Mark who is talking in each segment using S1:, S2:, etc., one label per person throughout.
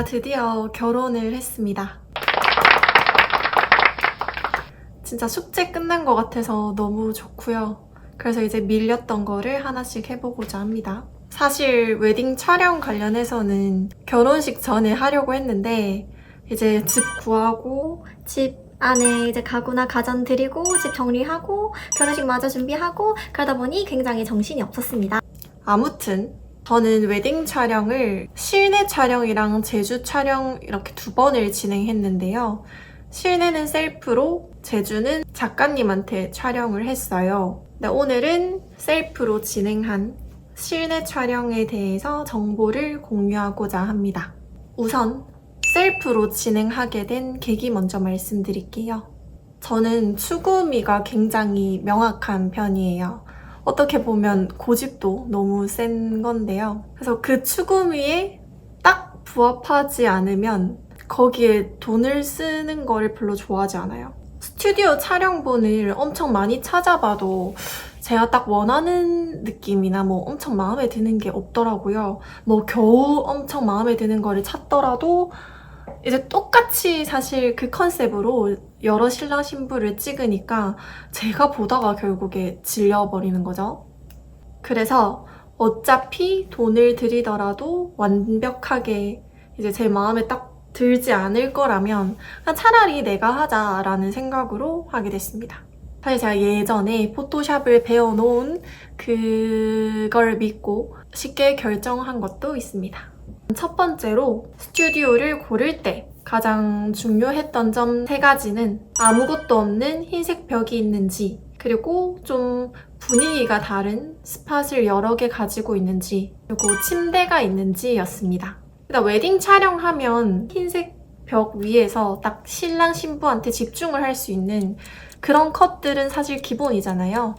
S1: 드디어 결혼을 했습니다. 진짜 숙제 끝난 것 같아서 너무 좋고요. 그래서 이제 밀렸던 거를 하나씩 해보고자 합니다. 사실 웨딩 촬영 관련해서는 결혼식 전에 하려고 했는데 이제 집 구하고 집 안에 이제 가구나 가전 들이고 집 정리하고 결혼식 마저 준비하고 그러다 보니 굉장히 정신이 없었습니다. 아무튼 저는 웨딩 촬영을 실내 촬영이랑 제주 촬영 이렇게 2번을 진행했는데요. 실내는 셀프로, 제주는 작가님한테 촬영을 했어요. 근데 오늘은 셀프로 진행한 실내 촬영에 대해서 정보를 공유하고자 합니다. 우선 셀프로 진행하게 된 계기 먼저 말씀드릴게요. 저는 추구미가 굉장히 명확한 편이에요. 어떻게 보면 고집도 너무 센 건데요. 그래서 그 추구미에 딱 부합하지 않으면 거기에 돈을 쓰는 거를 별로 좋아하지 않아요. 스튜디오 촬영본을 엄청 많이 찾아봐도 제가 딱 원하는 느낌이나 뭐 엄청 마음에 드는 게 없더라고요. 뭐 겨우 엄청 마음에 드는 거를 찾더라도 이제 똑같이 사실 그 컨셉으로 여러 신랑 신부를 찍으니까 제가 보다가 결국에 질려버리는 거죠. 그래서 어차피 돈을 들이더라도 완벽하게 이제 제 마음에 딱 들지 않을 거라면 그냥 차라리 내가 하자라는 생각으로 하게 됐습니다. 사실 제가 예전에 포토샵을 배워놓은 그걸 믿고 쉽게 결정한 것도 있습니다. 첫 번째로 스튜디오를 고를 때 가장 중요했던 점 3가지는 아무것도 없는 흰색 벽이 있는지, 그리고 좀 분위기가 다른 스팟을 여러 개 가지고 있는지, 그리고 침대가 있는지였습니다. 일단 웨딩 촬영하면 흰색 벽 위에서 딱 신랑 신부한테 집중을 할 수 있는 그런 컷들은 사실 기본이잖아요.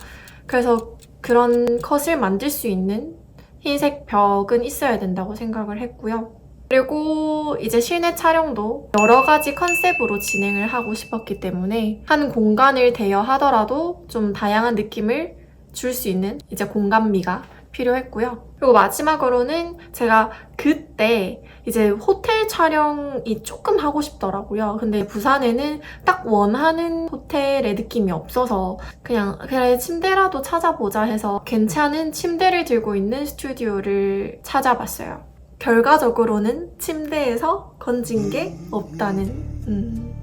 S1: 그래서 그런 컷을 만들 수 있는 흰색 벽은 있어야 된다고 생각을 했고요. 그리고 이제 실내 촬영도 여러 가지 컨셉으로 진행을 하고 싶었기 때문에 한 공간을 대여하더라도 좀 다양한 느낌을 줄 수 있는 이제 공간미가 필요했고요. 그리고 마지막으로는 제가 그때 이제 호텔 촬영이 조금 하고 싶더라고요. 근데 부산에는 딱 원하는 호텔의 느낌이 없어서 그냥 그래 침대라도 찾아보자 해서 괜찮은 침대를 들고 있는 스튜디오를 찾아봤어요. 결과적으로는 침대에서 건진 게 없다는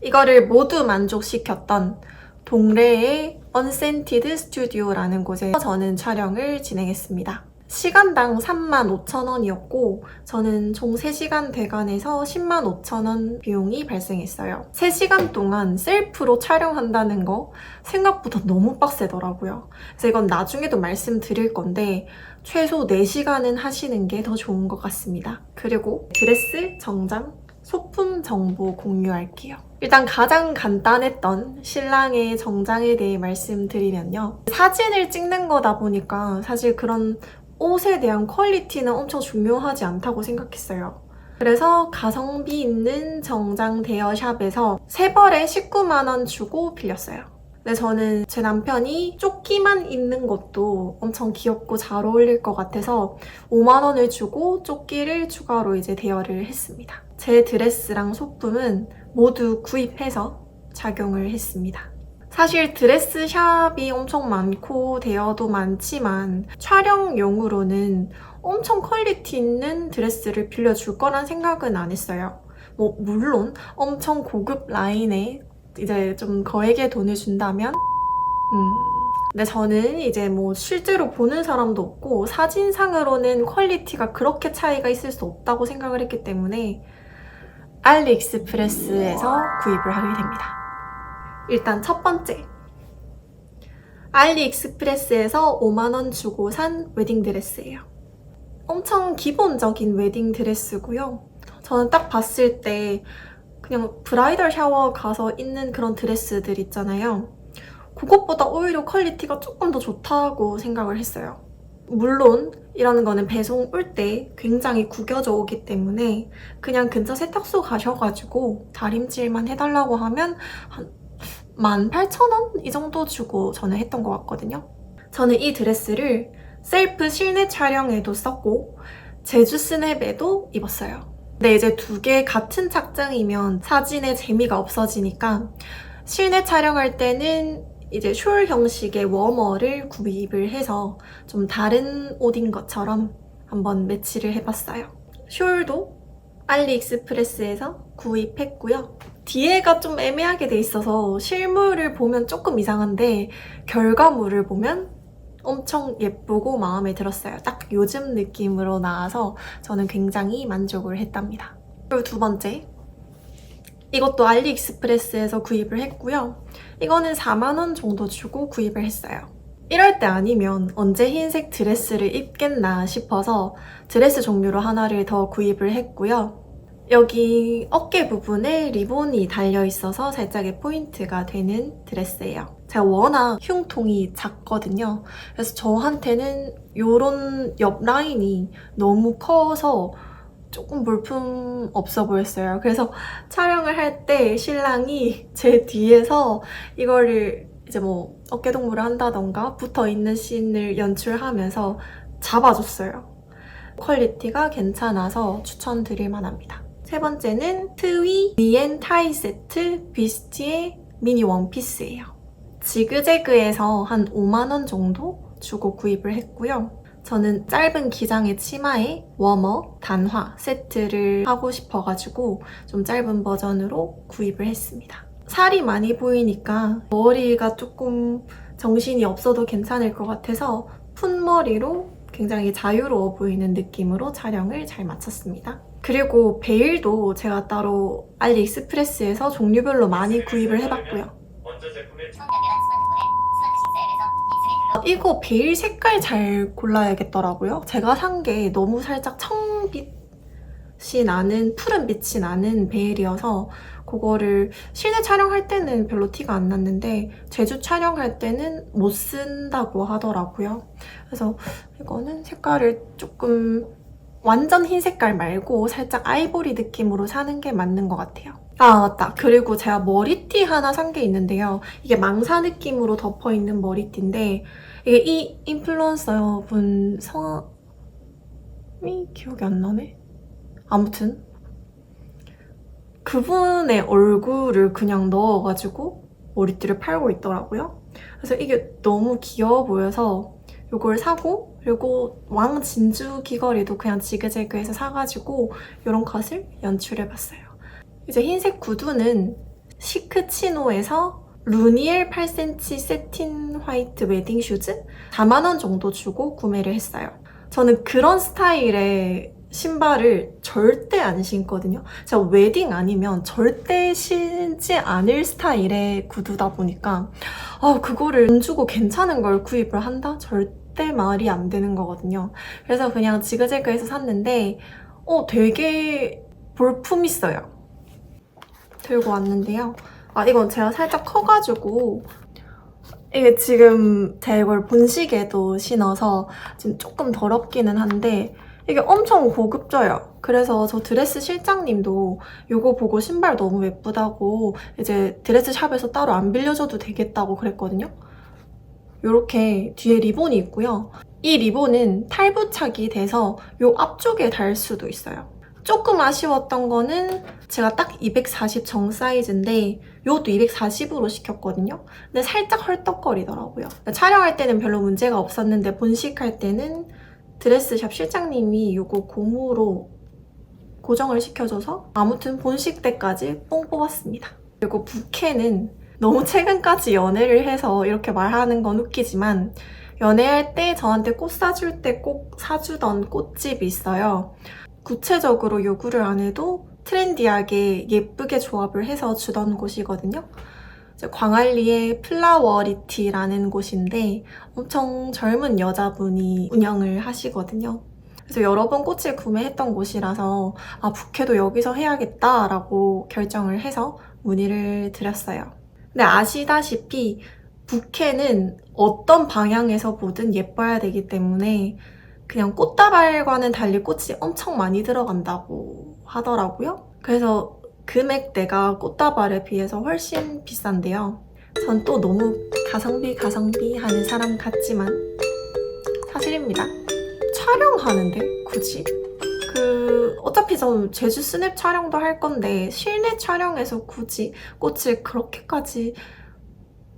S1: 이거를 모두 만족시켰던 동래의 언센티드 스튜디오라는 곳에서 저는 촬영을 진행했습니다. 시간당 35,000원이었고 저는 총 3시간 대관해서 105,000원 비용이 발생했어요. 3시간 동안 셀프로 촬영한다는 거 생각보다 너무 빡세더라고요. 그래서 이건 나중에도 말씀드릴 건데 최소 4시간은 하시는 게 더 좋은 것 같습니다. 그리고 드레스, 정장, 소품 정보 공유할게요. 일단 가장 간단했던 신랑의 정장에 대해 말씀드리면요. 사진을 찍는 거다 보니까 사실 그런 옷에 대한 퀄리티는 엄청 중요하지 않다고 생각했어요. 그래서 가성비 있는 정장 대여샵에서 3벌에 19만 원 주고 빌렸어요. 근데 저는 제 남편이 조끼만 입는 것도 엄청 귀엽고 잘 어울릴 것 같아서 5만 원을 주고 조끼를 추가로 이제 대여를 했습니다. 제 드레스랑 소품은 모두 구입해서 착용을 했습니다. 사실 드레스 샵이 엄청 많고 대여도 많지만 촬영용으로는 엄청 퀄리티 있는 드레스를 빌려줄 거란 생각은 안 했어요. 뭐 물론 엄청 고급 라인에 이제 좀 거액의 돈을 준다면 근데 저는 이제 뭐 실제로 보는 사람도 없고 사진상으로는 퀄리티가 그렇게 차이가 있을 수 없다고 생각을 했기 때문에 알리익스프레스에서 구입을 하게 됩니다. 일단 첫 번째, 알리익스프레스에서 5만 원 주고 산 웨딩드레스예요. 엄청 기본적인 웨딩드레스고요. 저는 딱 봤을 때 그냥 브라이덜 샤워 가서 입는 그런 드레스들 있잖아요. 그것보다 오히려 퀄리티가 조금 더 좋다고 생각을 했어요. 물론 이라는 거는 배송 올 때 굉장히 구겨져 오기 때문에 그냥 근처 세탁소 가셔가지고 다림질만 해달라고 하면 한 18,000원? 이 정도 주고 저는 했던 것 같거든요. 저는 이 드레스를 셀프 실내 촬영에도 썼고 제주 스냅에도 입었어요. 근데 이제 두 개 같은 착장이면 사진의 재미가 없어지니까 실내 촬영할 때는 이제 숄 형식의 워머를 구입을 해서 좀 다른 옷인 것처럼 한번 매치를 해봤어요. 숄도 알리익스프레스에서 구입했고요. 뒤에가 좀 애매하게 돼 있어서 실물을 보면 조금 이상한데 결과물을 보면 엄청 예쁘고 마음에 들었어요. 딱 요즘 느낌으로 나와서 저는 굉장히 만족을 했답니다. 그리고 두 번째, 이것도 알리익스프레스에서 구입을 했고요. 이거는 4만 원 정도 주고 구입을 했어요. 이럴 때 아니면 언제 흰색 드레스를 입겠나 싶어서 드레스 종류로 하나를 더 구입을 했고요. 여기 어깨 부분에 리본이 달려있어서 살짝의 포인트가 되는 드레스예요. 제가 워낙 흉통이 작거든요. 그래서 저한테는 이런 옆 라인이 너무 커서 조금 볼품 없어 보였어요. 그래서 촬영을 할 때 신랑이 제 뒤에서 이거를 이제 뭐 어깨동무를 한다던가 붙어있는 씬을 연출하면서 잡아줬어요. 퀄리티가 괜찮아서 추천드릴 만합니다. 세 번째는 트위 니엔 타이 세트 비스티의 미니 원피스예요. 지그재그에서 한 5만 원 정도 주고 구입을 했고요. 저는 짧은 기장의 치마에 워머, 단화 세트를 하고 싶어가지고 좀 짧은 버전으로 구입을 했습니다. 살이 많이 보이니까 머리가 조금 정신이 없어도 괜찮을 것 같아서 푼머리로 굉장히 자유로워 보이는 느낌으로 촬영을 잘 마쳤습니다. 그리고 베일도 제가 따로 알리익스프레스에서 종류별로 많이 구입을 해봤고요. 이거 베일 색깔 잘 골라야겠더라고요. 제가 산 게 너무 살짝 청빛이 나는, 푸른 빛이 나는 베일이어서 그거를 실내 촬영할 때는 별로 티가 안 났는데 제주 촬영할 때는 못 쓴다고 하더라고요. 그래서 이거는 색깔을 조금 완전 흰 색깔 말고 살짝 아이보리 느낌으로 사는 게 맞는 것 같아요. 아 맞다. 그리고 제가 머리띠 하나 산 게 있는데요. 이게 망사 느낌으로 덮어있는 머리띠인데 이게 이 인플루언서 분 성함이 기억이 안 나네? 아무튼 그분의 얼굴을 그냥 넣어가지고 머리띠를 팔고 있더라고요. 그래서 이게 너무 귀여워 보여서 이걸 사고 그리고 왕 진주 귀걸이도 그냥 지그재그에서 사가지고 이런 컷을 연출해봤어요. 이제 흰색 구두는 시크치노에서 루니엘 8cm 세틴 화이트 웨딩 슈즈 4만 원 정도 주고 구매를 했어요. 저는 그런 스타일의 신발을 절대 안 신거든요. 제가 웨딩 아니면 절대 신지 않을 스타일의 구두다 보니까 그거를 돈 주고 괜찮은 걸 구입을 한다? 절대 말이 안 되는 거거든요. 그래서 그냥 지그재그에서 샀는데 되게 볼품 있어요. 들고 왔는데요. 이건 제가 살짝 커가지고 이게 지금 제가 이걸 본식에도 신어서 지금 조금 더럽기는 한데 이게 엄청 고급져요. 그래서 저 드레스 실장님도 이거 보고 신발 너무 예쁘다고 이제 드레스 샵에서 따로 안 빌려줘도 되겠다고 그랬거든요. 이렇게 뒤에 리본이 있고요. 이 리본은 탈부착이 돼서 이 앞쪽에 달 수도 있어요. 조금 아쉬웠던 거는 제가 딱 240 정 사이즈인데 이것도 240으로 시켰거든요. 근데 살짝 헐떡거리더라고요. 촬영할 때는 별로 문제가 없었는데 본식할 때는 드레스샵 실장님이 이거 고무로 고정을 시켜줘서 아무튼 본식 때까지 뽕 뽑았습니다. 그리고 부케는 너무 최근까지 연애를 해서 이렇게 말하는 건 웃기지만 연애할 때 저한테 꽃 사줄 때 꼭 사주던 꽃집이 있어요. 구체적으로 요구를 안 해도 트렌디하게 예쁘게 조합을 해서 주던 곳이거든요. 광안리의 플라워리티라는 곳인데 엄청 젊은 여자분이 운영을 하시거든요. 그래서 여러 번 꽃을 구매했던 곳이라서 부케도 여기서 해야겠다라고 결정을 해서 문의를 드렸어요. 근데 아시다시피 부케는 어떤 방향에서 보든 예뻐야 되기 때문에 그냥 꽃다발과는 달리 꽃이 엄청 많이 들어간다고 하더라고요. 그래서 금액대가 꽃다발에 비해서 훨씬 비싼데요. 전 또 너무 가성비 하는 사람 같지만 사실입니다. 촬영하는데 굳이? 어차피 어차피 저 제주 스냅 촬영도 할 건데 실내 촬영에서 굳이 꽃을 그렇게까지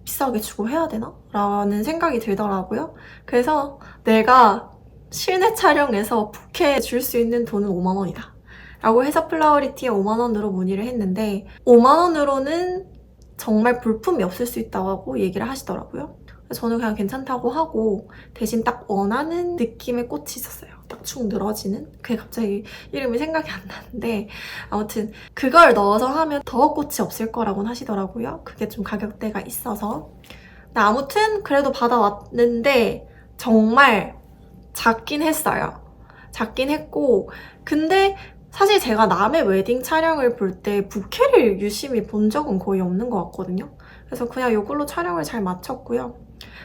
S1: 비싸게 주고 해야 되나? 라는 생각이 들더라고요. 그래서 내가 실내 촬영에서 부케 줄 수 있는 돈은 5만 원이다. 라고 해서 플라워리티에 5만 원으로 문의를 했는데 5만 원으로는 정말 볼품이 없을 수 있다고 얘기를 하시더라고요. 그래서 저는 그냥 괜찮다고 하고 대신 딱 원하는 느낌의 꽃이 있었어요. 딱 축 늘어지는? 그게 갑자기 이름이 생각이 안 나는데 아무튼 그걸 넣어서 하면 더 꽃이 없을 거라고는 하시더라고요. 그게 좀 가격대가 있어서. 근데 아무튼 그래도 받아왔는데 정말 작긴 했어요. 작긴 했고 근데 사실 제가 남의 웨딩 촬영을 볼 때 부케를 유심히 본 적은 거의 없는 것 같거든요. 그래서 그냥 이걸로 촬영을 잘 마쳤고요.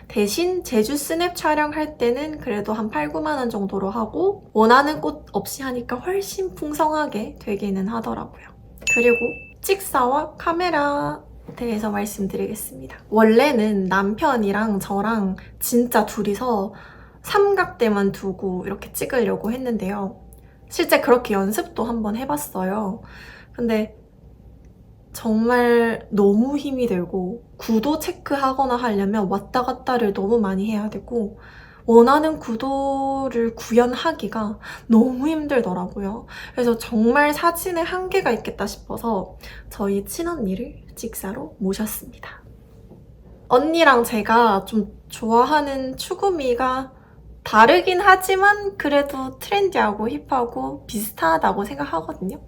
S1: 대신 제주 스냅 촬영할 때는 그래도 한 8, 9만 원 정도로 하고 원하는 꽃 없이 하니까 훨씬 풍성하게 되기는 하더라고요. 그리고 찍사와 카메라 대해서 말씀드리겠습니다. 원래는 남편이랑 저랑 진짜 둘이서 삼각대만 두고 이렇게 찍으려고 했는데요. 실제 그렇게 연습도 한번 해봤어요. 근데 정말 너무 힘이 들고 구도 체크하거나 하려면 왔다 갔다를 너무 많이 해야 되고 원하는 구도를 구현하기가 너무 힘들더라고요. 그래서 정말 사진에 한계가 있겠다 싶어서 저희 친언니를 찍사로 모셨습니다. 언니랑 제가 좀 좋아하는 추구미가 다르긴 하지만 그래도 트렌디하고 힙하고 비슷하다고 생각하거든요.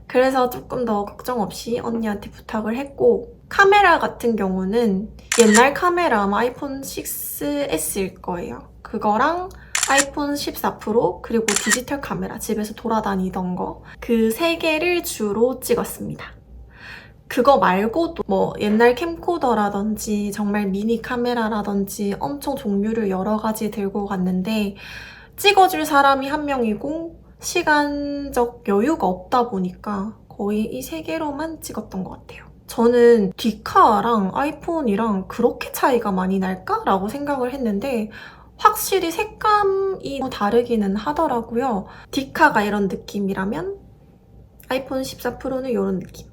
S1: 그래서 조금 더 걱정 없이 언니한테 부탁을 했고 카메라 같은 경우는 옛날 카메라 아마 아이폰 6S일 거예요. 그거랑 아이폰 14 프로 그리고 디지털 카메라 집에서 돌아다니던 거 그 세 개를 주로 찍었습니다. 그거 말고도 뭐 옛날 캠코더라든지 정말 미니 카메라라든지 엄청 종류를 여러 가지 들고 갔는데 찍어줄 사람이 한 명이고 시간적 여유가 없다 보니까 거의 이 세 개로만 찍었던 것 같아요. 저는 디카랑 아이폰이랑 그렇게 차이가 많이 날까? 라고 생각을 했는데 확실히 색감이 다르기는 하더라고요. 디카가 이런 느낌이라면 아이폰 14 프로는 이런 느낌.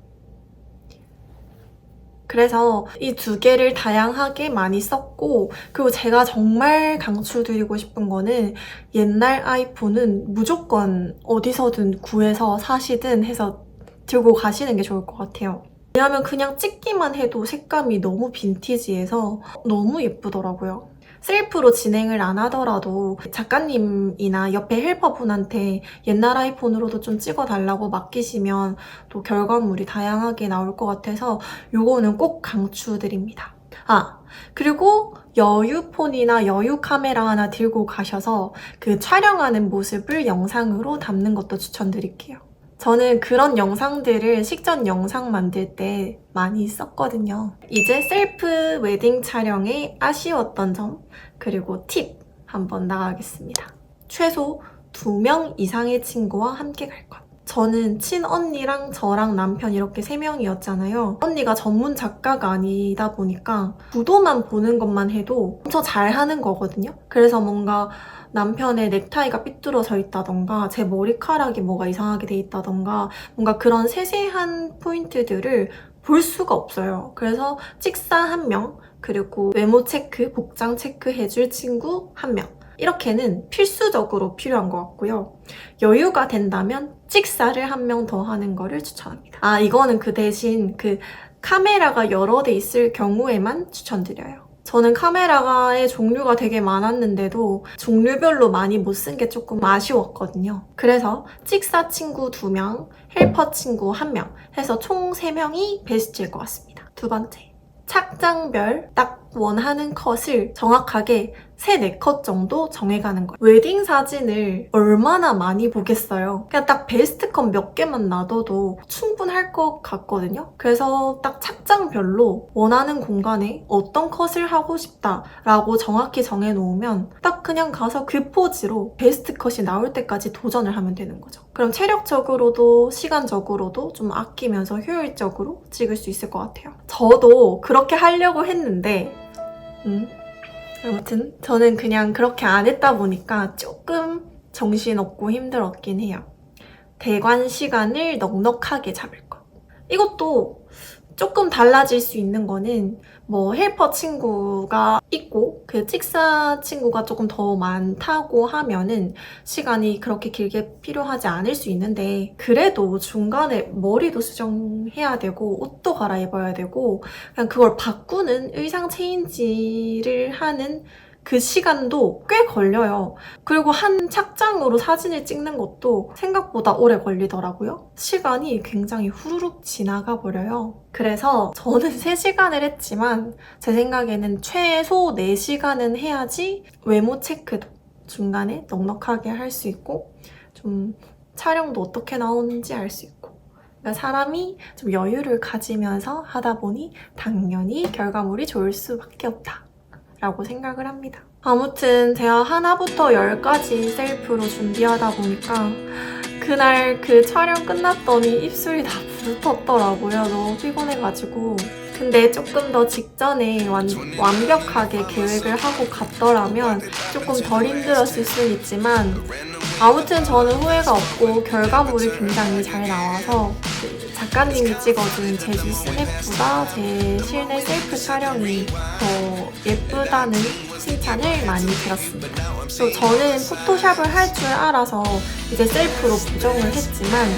S1: 그래서 이 두 개를 다양하게 많이 썼고 그리고 제가 정말 강추드리고 싶은 거는 옛날 아이폰은 무조건 어디서든 구해서 사시든 해서 들고 가시는 게 좋을 것 같아요. 왜냐하면 그냥 찍기만 해도 색감이 너무 빈티지해서 너무 예쁘더라고요. 셀프로 진행을 안 하더라도 작가님이나 옆에 헬퍼분한테 옛날 아이폰으로도 좀 찍어달라고 맡기시면 또 결과물이 다양하게 나올 것 같아서 요거는 꼭 강추드립니다. 아, 그리고 여유폰이나 여유 카메라 하나 들고 가셔서 그 촬영하는 모습을 영상으로 담는 것도 추천드릴게요. 저는 그런 영상들을 식전 영상 만들 때 많이 썼거든요. 이제 셀프 웨딩 촬영에 아쉬웠던 점 그리고 팁 한번 나가겠습니다. 최소 2명 이상의 친구와 함께 갈 것. 저는 친언니랑 저랑 남편 이렇게 3명이었잖아요. 언니가 전문 작가가 아니다 보니까 구도만 보는 것만 해도 엄청 잘하는 거거든요. 그래서 뭔가 남편의 넥타이가 삐뚤어져 있다던가 제 머리카락이 뭐가 이상하게 돼 있다던가 뭔가 그런 세세한 포인트들을 볼 수가 없어요. 그래서 찍사 1명 그리고 외모 체크, 복장 체크 해줄 친구 1명 이렇게는 필수적으로 필요한 것 같고요. 여유가 된다면 찍사를 1명 더 하는 거를 추천합니다. 아, 이거는 그 대신 그 카메라가 여러 대 있을 경우에만 추천드려요. 저는 카메라의 종류가 되게 많았는데도 종류별로 많이 못 쓴 게 조금 아쉬웠거든요. 그래서 찍사 친구 2명, 헬퍼 친구 1명 해서 총 3명이 베스트일 것 같습니다. 두 번째, 착장별 딱 원하는 컷을 정확하게 3, 4컷 정도 정해가는 거예요. 웨딩 사진을 얼마나 많이 보겠어요. 그냥 딱 베스트 컷 몇 개만 놔둬도 충분할 것 같거든요. 그래서 딱 착장별로 원하는 공간에 어떤 컷을 하고 싶다라고 정확히 정해놓으면 딱 그냥 가서 그 포즈로 베스트 컷이 나올 때까지 도전을 하면 되는 거죠. 그럼 체력적으로도 시간적으로도 좀 아끼면서 효율적으로 찍을 수 있을 것 같아요. 저도 그렇게 하려고 했는데 아무튼 저는 그냥 그렇게 안 했다 보니까 조금 정신없고 힘들었긴 해요. 대관 시간을 넉넉하게 잡을 것. 이것도 조금 달라질 수 있는 거는 뭐 헬퍼 친구가 있고 그 찍사 친구가 조금 더 많다고 하면은 시간이 그렇게 길게 필요하지 않을 수 있는데, 그래도 중간에 머리도 수정해야 되고 옷도 갈아입어야 되고 그냥 그걸 바꾸는 의상 체인지를 하는 그 시간도 꽤 걸려요. 그리고 한 착장으로 사진을 찍는 것도 생각보다 오래 걸리더라고요. 시간이 굉장히 후루룩 지나가 버려요. 그래서 저는 3시간을 했지만 제 생각에는 최소 4시간은 해야지 외모 체크도 중간에 넉넉하게 할 수 있고 좀 촬영도 어떻게 나오는지 알 수 있고, 그러니까 사람이 좀 여유를 가지면서 하다 보니 당연히 결과물이 좋을 수밖에 없다 라고 생각을 합니다. 아무튼 제가 하나부터 10까지 셀프로 준비하다 보니까 그날 그 촬영 끝났더니 입술이 다 붓었더라고요. 너무 피곤해가지고. 근데 조금 더 직전에 완벽하게 계획을 하고 갔더라면 조금 덜 힘들었을 수는 있지만, 아무튼 저는 후회가 없고 결과물이 굉장히 잘 나와서 작가님이 찍어준 제주 스냅보다 제 실내 셀프 촬영이 더 예쁘다는 칭찬을 많이 들었습니다. 또 저는 포토샵을 할 줄 알아서 이제 셀프로 보정을 했지만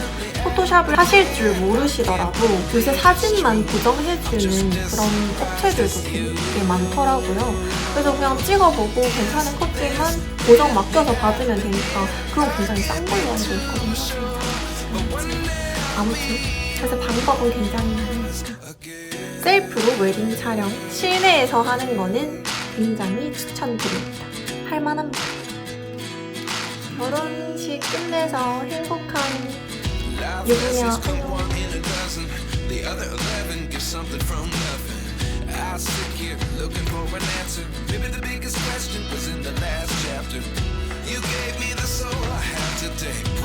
S1: 포토샵을 하실 줄 모르시더라도 요새 사진만 보정해주는 그런 업체들도 되게 많더라고요. 그래서 그냥 찍어보고 괜찮은 컷들만 보정 맡겨서 받으면 되니까 그건 굉장히 싼 걸로 알고 있거든요. 아무튼 그래서 방법은 굉장히 많으니까 셀프로 웨딩 촬영 실내에서 하는 거는 굉장히 추천드립니다. 할만합니다. 결혼식 끝내서 행복한 유부녀